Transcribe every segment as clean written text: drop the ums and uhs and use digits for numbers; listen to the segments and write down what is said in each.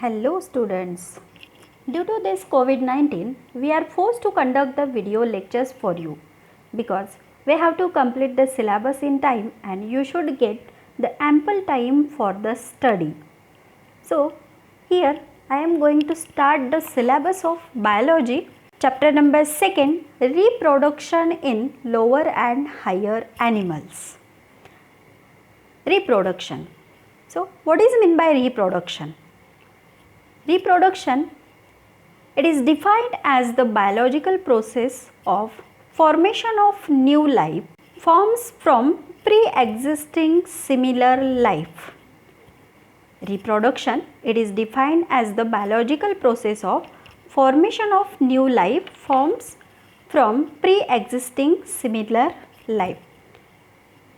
Hello students. Due to this COVID-19, we are forced to conduct the video lectures for you because we have to complete the syllabus in time and you should get the ample time for the study. So, here I am going to start the syllabus of biology, chapter number 2, reproduction in lower and higher animals. Reproduction. So, what is meant by reproduction? Reproduction, it is defined as the biological process of formation of new life forms from pre-existing similar life. Reproduction, it is defined as the biological process of formation of new life forms from pre-existing similar life.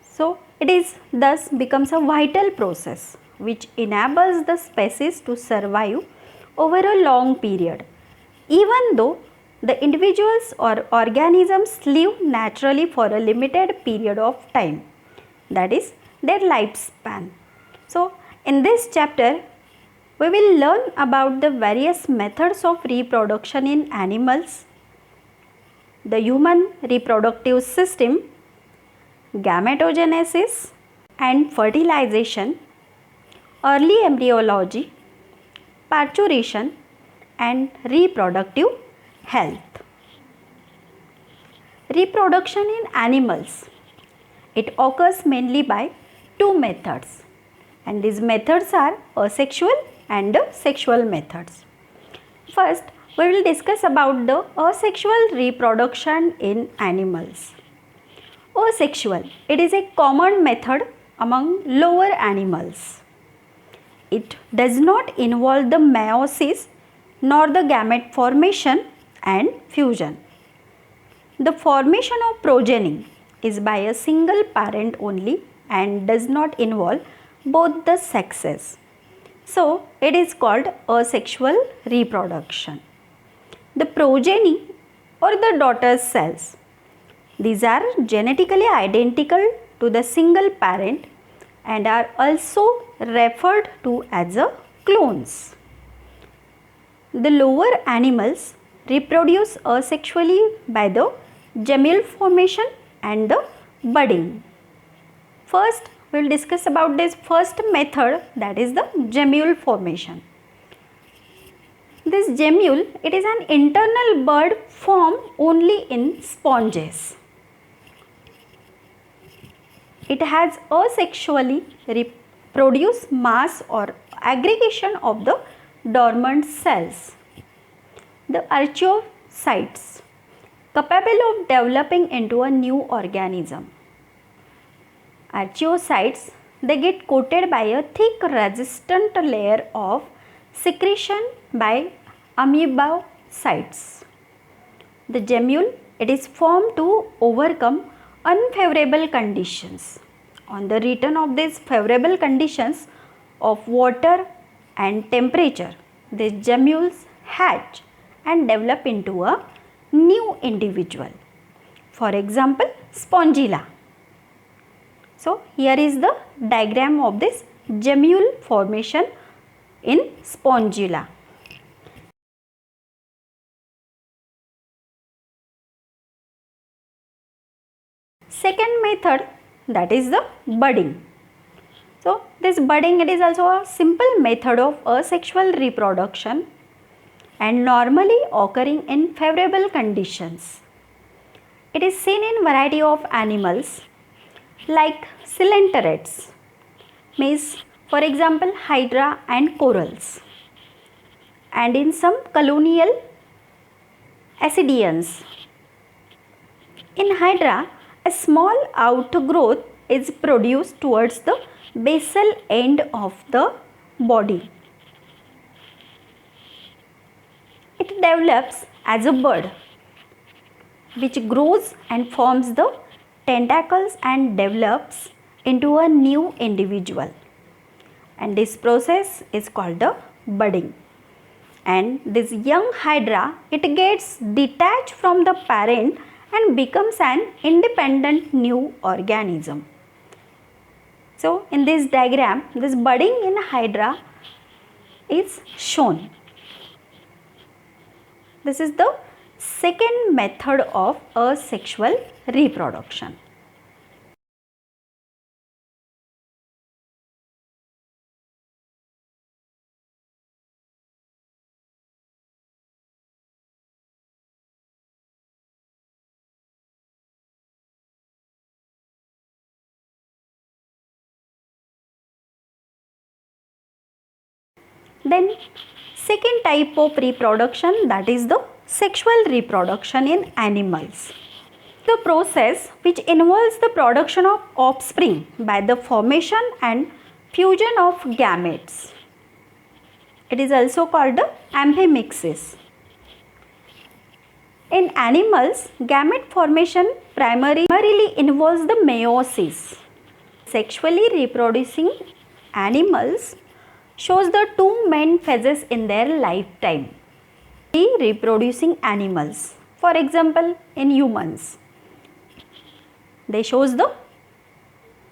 So, it is thus becomes a vital process which enables the species to survive over a long period, even though the individuals or organisms live naturally for a limited period of time, that is their lifespan. So, in this chapter, we will learn about the various methods of reproduction in animals, the human reproductive system, gametogenesis and fertilization, early embryology, parturition and reproductive health. Reproduction in animals, it occurs mainly by two methods, and these methods are asexual and sexual methods. First, we will discuss about the asexual reproduction in animals. Asexual, it is a common method among lower animals. It does not involve the meiosis nor the gamete formation and fusion. The formation of progeny is by a single parent only and does not involve both the sexes. So, it is called asexual reproduction. The progeny or the daughter cells, these are genetically identical to the single parent and are also referred to as a clones. The lower animals reproduce asexually by the gemule formation and the budding. First, we will discuss about this first method, that is the gemule formation. This gemule, it is an internal bud formed only in sponges. It has asexually reproduced mass or aggregation of the dormant cells. The archaeocytes capable of developing into a new organism. Archaeocytes, they get coated by a thick resistant layer of secretion by amoebocytes. The gemule, it is formed to overcome unfavorable conditions. On the return of these favorable conditions of water and temperature, these gemules hatch and develop into a new individual. For example, Spongilla. So, here is the diagram of this gemule formation in Spongilla. Second method, that is the budding. So, this budding, it is also a simple method of asexual reproduction and normally occurring in favorable conditions. It is seen in variety of animals like coelenterets, means for example hydra and corals, and in some colonial ascidians. In hydra, a small outgrowth is produced towards the basal end of the body. It develops as a bud which grows and forms the tentacles and develops into a new individual, and this process is called the budding. And this young hydra, it gets detached from the parent and becomes an independent new organism. So, in this diagram, this budding in hydra is shown. This is the second method of asexual reproduction. Then second type of reproduction, that is the sexual reproduction in animals. The process which involves the production of offspring by the formation and fusion of gametes. It is also called the amphimixis. In animals, gamete formation primarily involves the meiosis. Sexually reproducing animals shows the two main phases in their lifetime. Reproducing animals, for example in humans, they shows the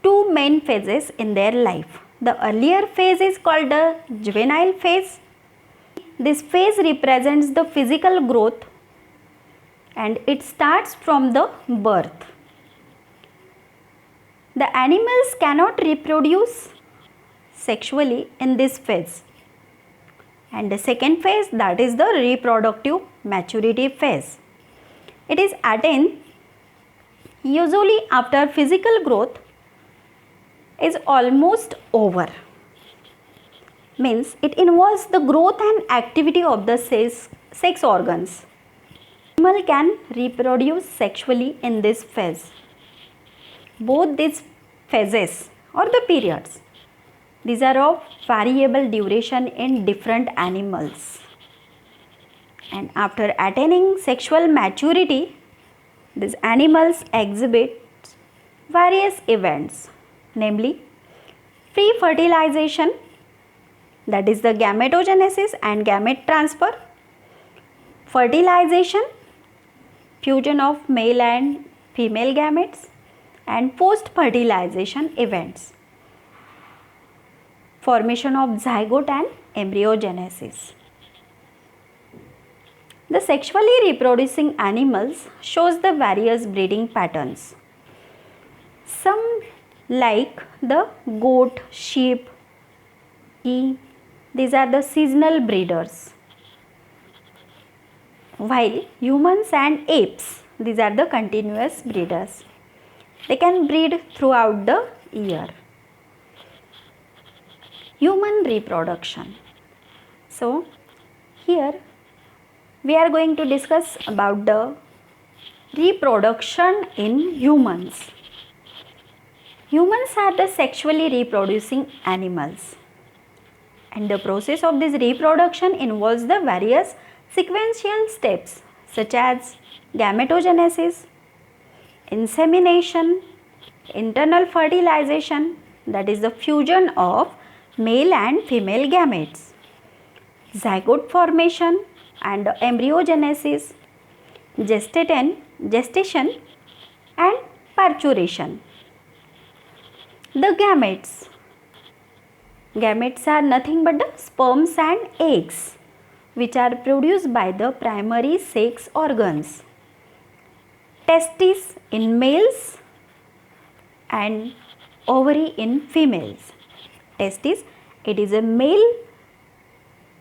two main phases in their life. The earlier phase is called the juvenile phase. This phase represents the physical growth and it starts from the birth. The animals cannot reproduce sexually in this phase. And the second phase, that is the reproductive maturity phase. It is attained usually after physical growth is almost over. Means it involves the growth and activity of the sex organs. Animal can reproduce sexually in this phase. Both these phases or the periods, these are of variable duration in different animals. And after attaining sexual maturity, these animals exhibit various events, namely pre-fertilization, that is the gametogenesis and gamete transfer, fertilization, fusion of male and female gametes, and post-fertilization events, formation of zygote and embryogenesis. The sexually reproducing animals shows the various breeding patterns. Some like the goat, sheep, these are the seasonal breeders. While humans and apes, these are the continuous breeders. They can breed throughout the year. Human reproduction. So, here we are going to discuss about the reproduction in humans. Humans are the sexually reproducing animals. And the process of this reproduction involves the various sequential steps such as gametogenesis, insemination, internal fertilization, that is the fusion of male and female gametes, zygote formation and embryogenesis, gestation and parturition. The gametes are nothing but the sperms and eggs which are produced by the primary sex organs. Testes in males and ovary in females. Testis, it is a male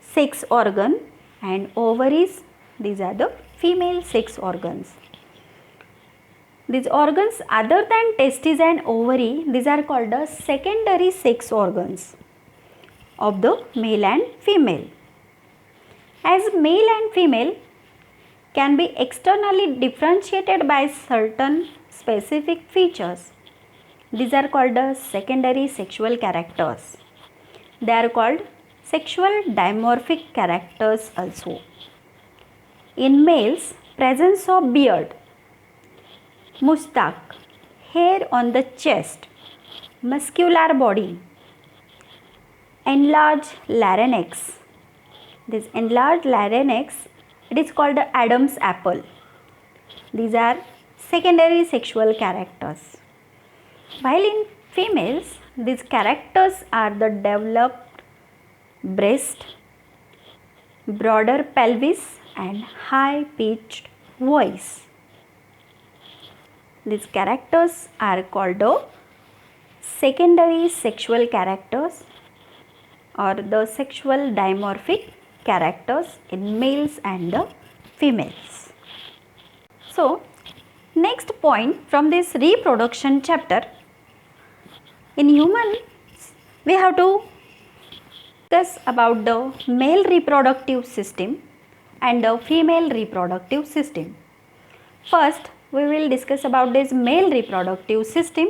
sex organ, and ovaries, these are the female sex organs. These organs other than testes and ovary, these are called the secondary sex organs of the male and female. As male and female can be externally differentiated by certain specific features, these are called the secondary sexual characters. They are called sexual dimorphic characters also. In males, presence of beard, moustache, hair on the chest, muscular body, enlarged larynx. This enlarged larynx, it is called the Adam's apple. These are secondary sexual characters. While in females, these characters are the developed breast, broader pelvis and high pitched voice. These characters are called the secondary sexual characters or the sexual dimorphic characters in males and the females. So, next point from this reproduction chapter, in humans we have to discuss about the male reproductive system and the female reproductive system. First, we will discuss about this male reproductive system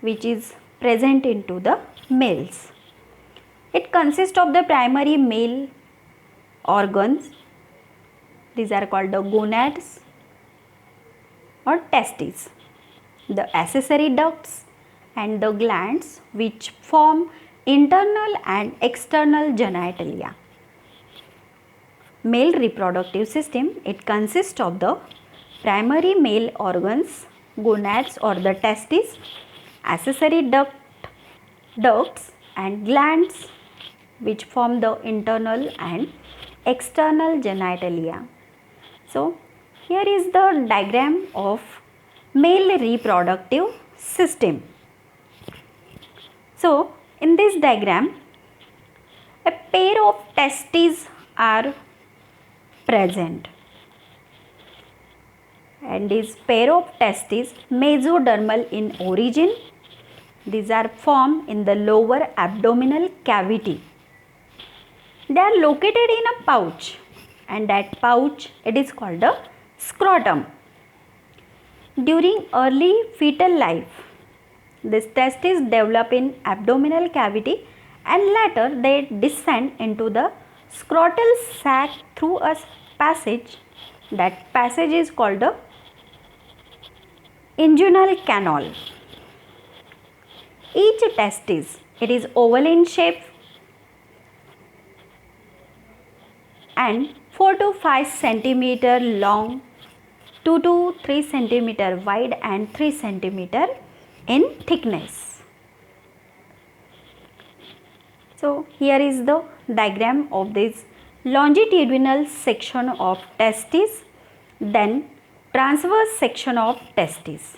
which is present into the males. It consists of the primary male organs. These are called the gonads or testes, the accessory ducts and the glands which form internal and external genitalia. Male reproductive system, it consists of the primary male organs, gonads or the testes, accessory ducts and glands which form the internal and external genitalia. So, here is the diagram of male reproductive system. So, in this diagram, a pair of testes are present, and this pair of testes mesodermal in origin. These are formed in the lower abdominal cavity. They are located in a pouch, and that pouch, it is called a scrotum. During early fetal life, these testes develop in abdominal cavity and later they descend into the scrotal sac through a passage. That passage is called the inguinal canal. Each testis, it is oval in shape and 4 to 5 centimeter long, 2 to 3 centimeter wide and 3 centimeter in thickness. So, here is the diagram of this longitudinal section of testis, then transverse section of testis.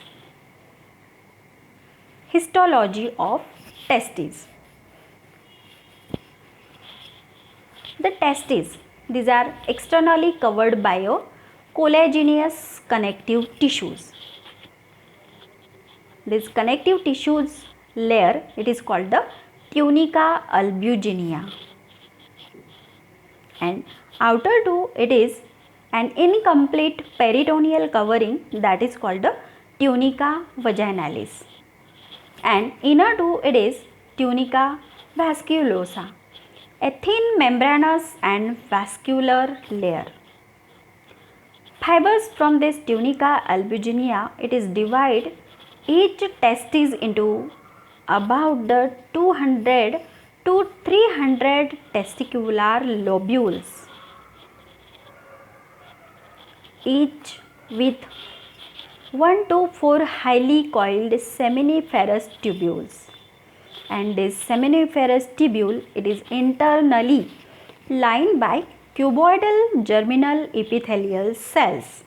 Histology of testes. The testes, these are externally covered by a collagenous connective tissues. This connective tissues layer, it is called the tunica albuginea, and outer to it is an incomplete peritoneal covering, that is called the tunica vaginalis, and inner to it is tunica vasculosa, a thin membranous and vascular layer. Fibers from this tunica albuginea, it is divided each testis into about the 200 to 300 testicular lobules, each with 1 to 4 highly coiled seminiferous tubules, and this seminiferous tubule, it is internally lined by cuboidal germinal epithelial cells.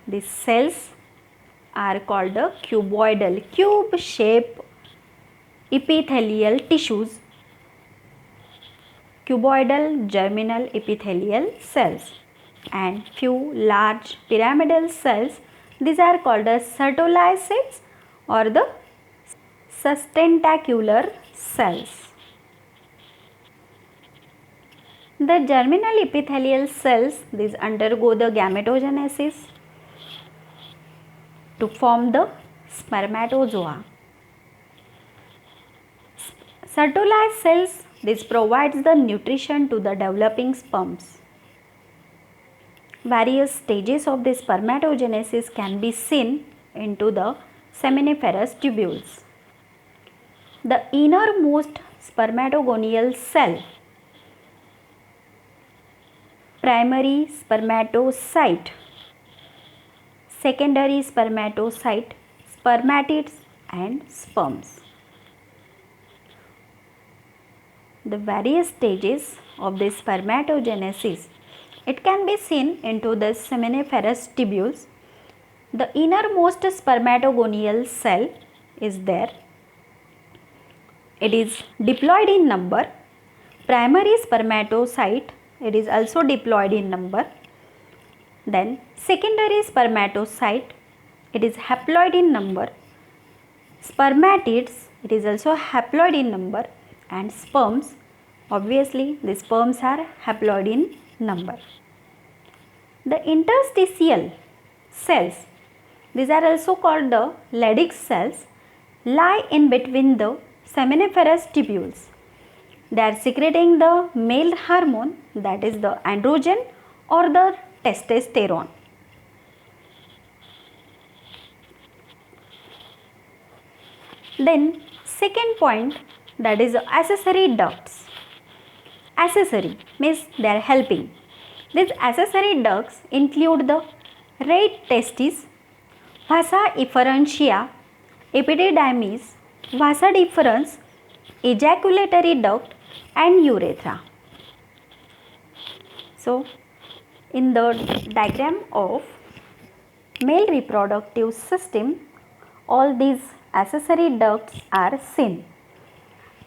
These cells are called the cuboidal, cube shaped epithelial tissues, cuboidal germinal epithelial cells, and few large pyramidal cells. These are called the Sertoli or the sustentacular cells. The germinal epithelial cells, these undergo the gametogenesis to form the spermatozoa. Sertoli cells, this provides the nutrition to the developing sperms. Various stages of the spermatogenesis can be seen into the seminiferous tubules. The innermost spermatogonial cell, primary spermatocyte, secondary spermatocyte, spermatids and sperms. the various stages of the spermatogenesis, it can be seen into the seminiferous tubules. The innermost spermatogonial cell is there. It is diploid in number. Primary spermatocyte, it is also diploid in number. Then secondary spermatocyte, it is haploid in number. Spermatids, it is also haploid in number. And sperms, obviously the sperms are haploid in number. The interstitial cells, these are also called the Leydig cells, lie in between the seminiferous tubules. They are secreting the male hormone, that is the androgen or the testosterone. Then second point, that is the accessory ducts. Accessory means they are helping. These accessory ducts include the red testis, vasa efferentia, epididymis, vasa deferens, ejaculatory duct and urethra. So, in the diagram of male reproductive system, all these accessory ducts are seen.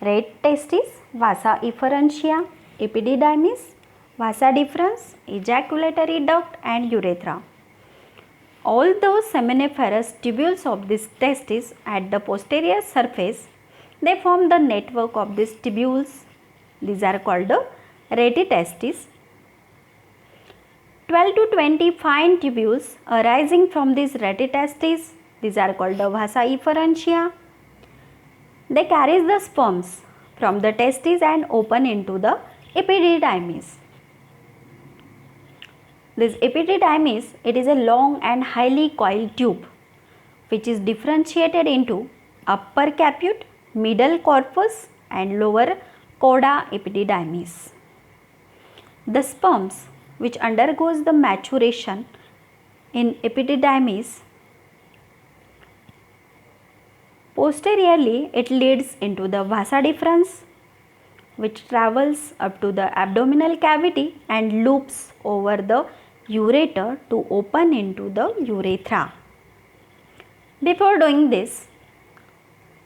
Red testis, vasa efferentia, epididymis, vasa deferens, ejaculatory duct and urethra. All those seminiferous tubules of these testes at the posterior surface, they form the network of these tubules. These are called the retitestes. 12 to 20 fine tubules arising from these retitestes, these are called the vasa efferentia. They carry the sperms from the testes and open into the epididymis. This epididymis, it is a long and highly coiled tube which is differentiated into upper caput, middle corpus and lower coda epididymis. The sperms which undergoes the maturation in epididymis, posteriorly it leads into the vasa deferens which travels up to the abdominal cavity and loops over the ureter to open into the urethra. Before doing this,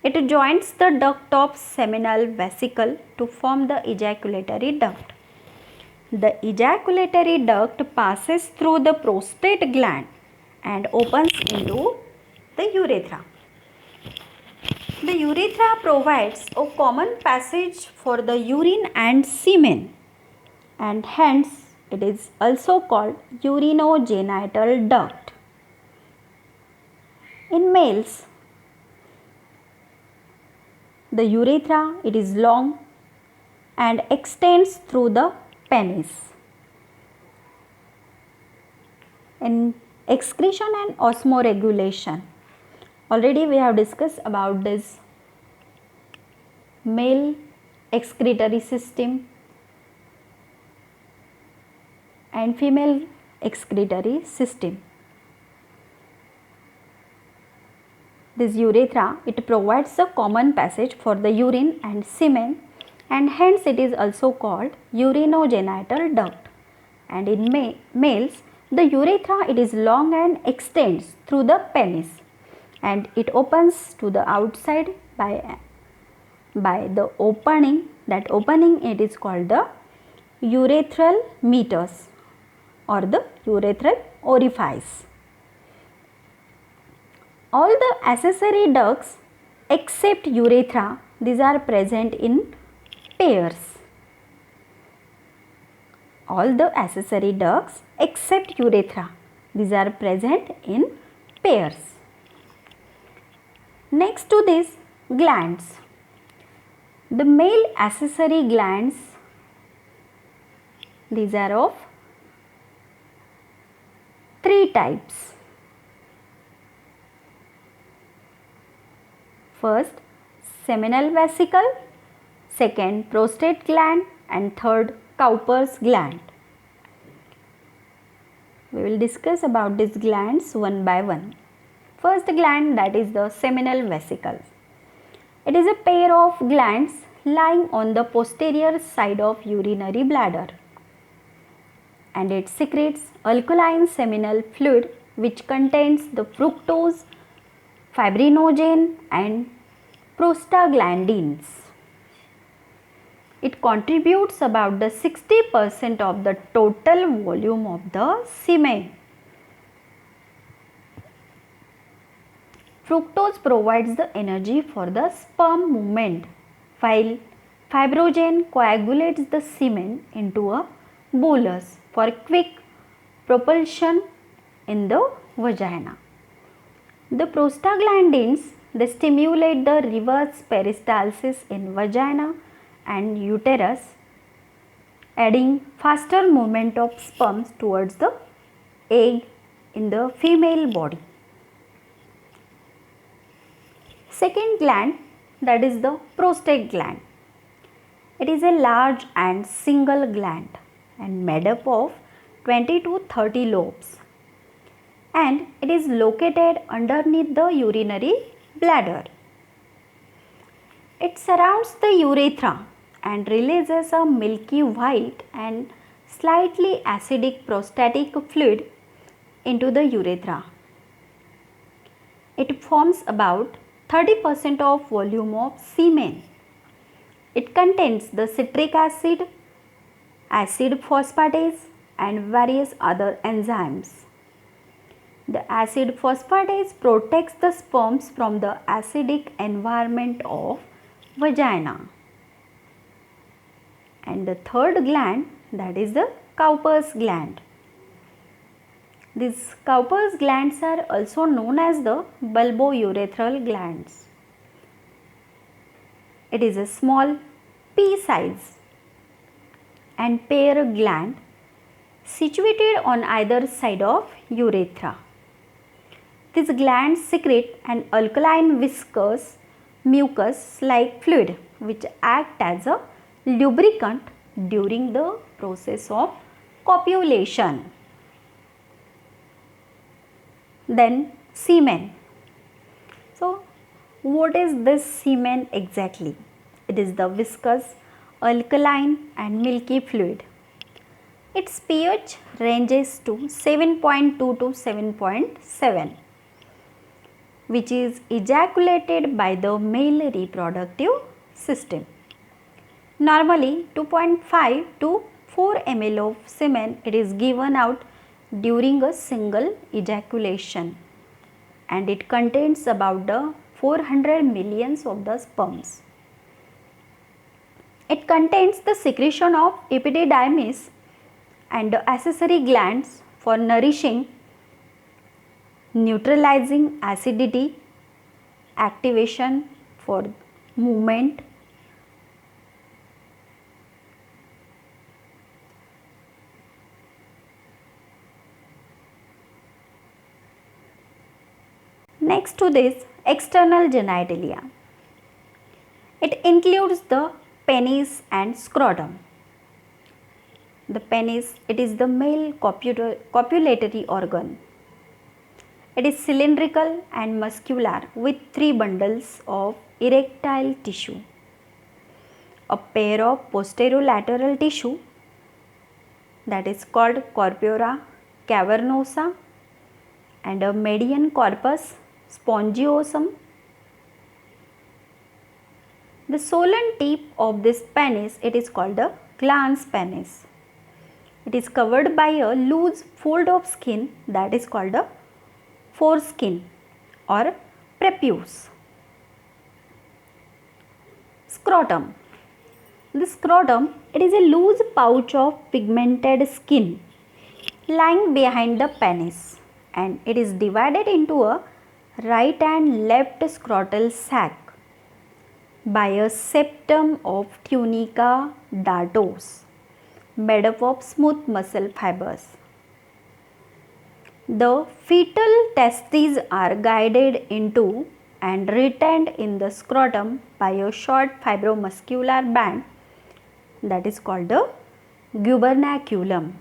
it joins the duct of seminal vesicle to form the ejaculatory duct. The ejaculatory duct passes through the prostate gland and opens into the urethra. The urethra provides a common passage for the urine and semen, and hence it is also called urinogenital duct. In males, the urethra, it is long and extends through the penis. In excretion and osmoregulation, already we have discussed about this male excretory system and female excretory system. This urethra, it provides a common passage for the urine and semen, and hence it is also called urinogenital duct. And in males, the urethra, it is long and extends through the penis, and it opens to the outside by the opening. That opening, it is called the urethral meatus or the urethral orifice. All the accessory ducts except urethra, these are present in pairs. All the accessory ducts except urethra, these are present in pairs. Next to this, glands. The male accessory glands, these are of three types. First, seminal vesicle, second, prostate gland, and third, Cowper's gland. We will discuss about these glands one by one. First gland, that is the seminal vesicle. It is a pair of glands lying on the posterior side of urinary bladder, and it secretes alkaline seminal fluid which contains the fructose, fibrinogen and prostaglandins. It contributes about the 60% of the total volume of the semen. Fructose provides the energy for the sperm movement, while fibrinogen coagulates the semen into a bolus for quick propulsion in the vagina. The prostaglandins, they stimulate the reverse peristalsis in vagina and uterus, adding faster movement of sperms towards the egg in the female body. Second gland, that is the prostate gland. It is a large and single gland and made up of 20 to 30 lobes, and it is located underneath the urinary bladder. It surrounds the urethra and releases a milky white and slightly acidic prostatic fluid into the urethra. It forms about 30% of volume of semen. It contains the citric acid, acid phosphatase and various other enzymes. The acid phosphatase protects the sperms from the acidic environment of vagina. And the third gland, that is the Cowper's gland. These Cowper's glands are also known as the bulbourethral glands. It is a small pea size and pair gland situated on either side of urethra. These glands secrete an alkaline viscous mucus like fluid which act as a lubricant during the process of copulation. Then semen. So what is this semen exactly? It is the viscous, alkaline and milky fluid. Its pH ranges to 7.2 to 7.7, which is ejaculated by the male reproductive system. Normally 2.5 to 4 ml of semen it is given out during a single ejaculation, and it contains about the 400 millions of the sperms. It contains the secretion of epididymis and the accessory glands for nourishing, neutralizing acidity, activation for movement, next to this, external genitalia. It includes the penis and scrotum. The penis, it is the male copulatory organ. It is cylindrical and muscular with 3 bundles of erectile tissue, a pair of posterolateral tissue that is called corpora cavernosa and a median corpus spongiosum. The swollen tip of this penis, it is called a glans penis. It is covered by a loose fold of skin that is called a foreskin or prepuce. Scrotum. The scrotum, it is a loose pouch of pigmented skin lying behind the penis, and it is divided into a right and left scrotal sac by a septum of tunica dartos made up of smooth muscle fibers. The fetal testes are guided into and retained in the scrotum by a short fibromuscular band that is called the gubernaculum.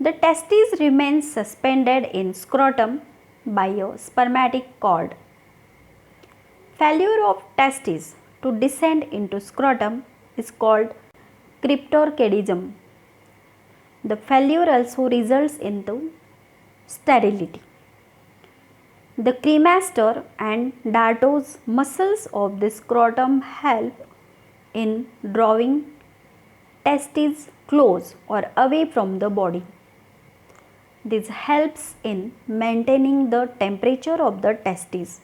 The testes remain suspended in scrotum by a spermatic cord. Failure of testes to descend into scrotum is called cryptorchidism. The failure also results into sterility. The cremaster and dartos muscles of the scrotum help in drawing testes close or away from the body. This helps in maintaining the temperature of the testes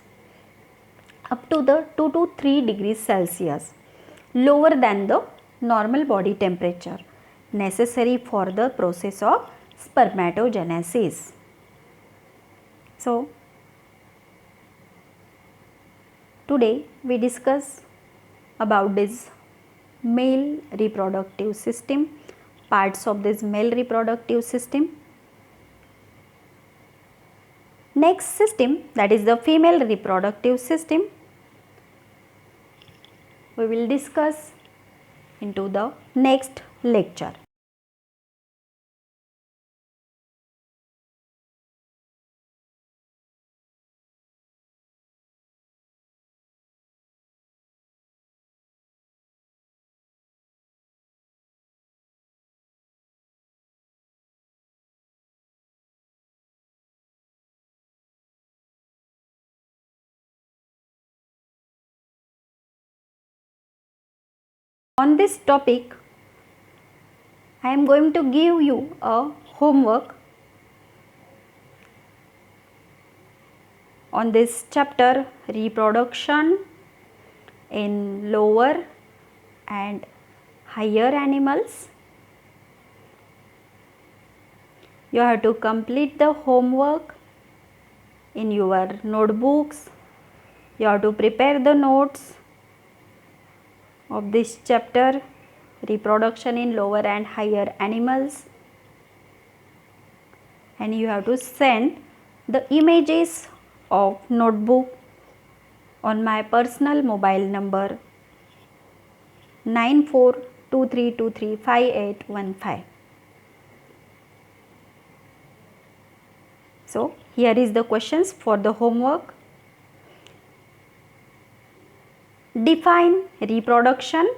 up to the 2 to 3 degrees Celsius, lower than the normal body temperature necessary for the process of spermatogenesis. So, today we discuss about this male reproductive system, parts of this male reproductive system. Next system, that is the female reproductive system, we will discuss into the next lecture. On this topic, I am going to give you a homework on this chapter, reproduction in lower and higher animals. You have to complete the homework in your notebooks. You have to prepare the notes of this chapter, reproduction in lower and higher animals, and you have to send the images of notebook on my personal mobile number 9423235815. So, here is the questions for the homework. Define reproduction.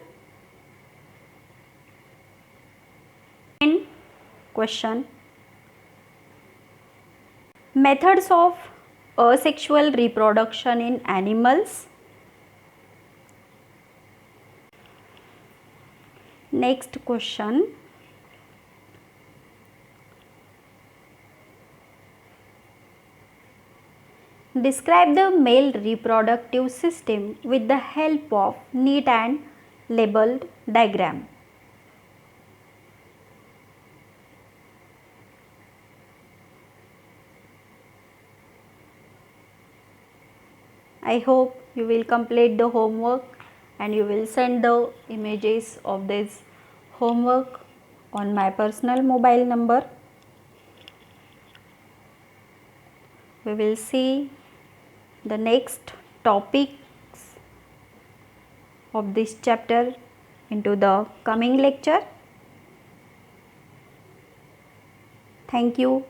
And question, methods of asexual reproduction in animals. Next question, describe the male reproductive system with the help of neat and labeled diagram. I hope you will complete the homework and you will send the images of this homework on my personal mobile number. We will see the next topics of this chapter into the coming lecture. Thank you.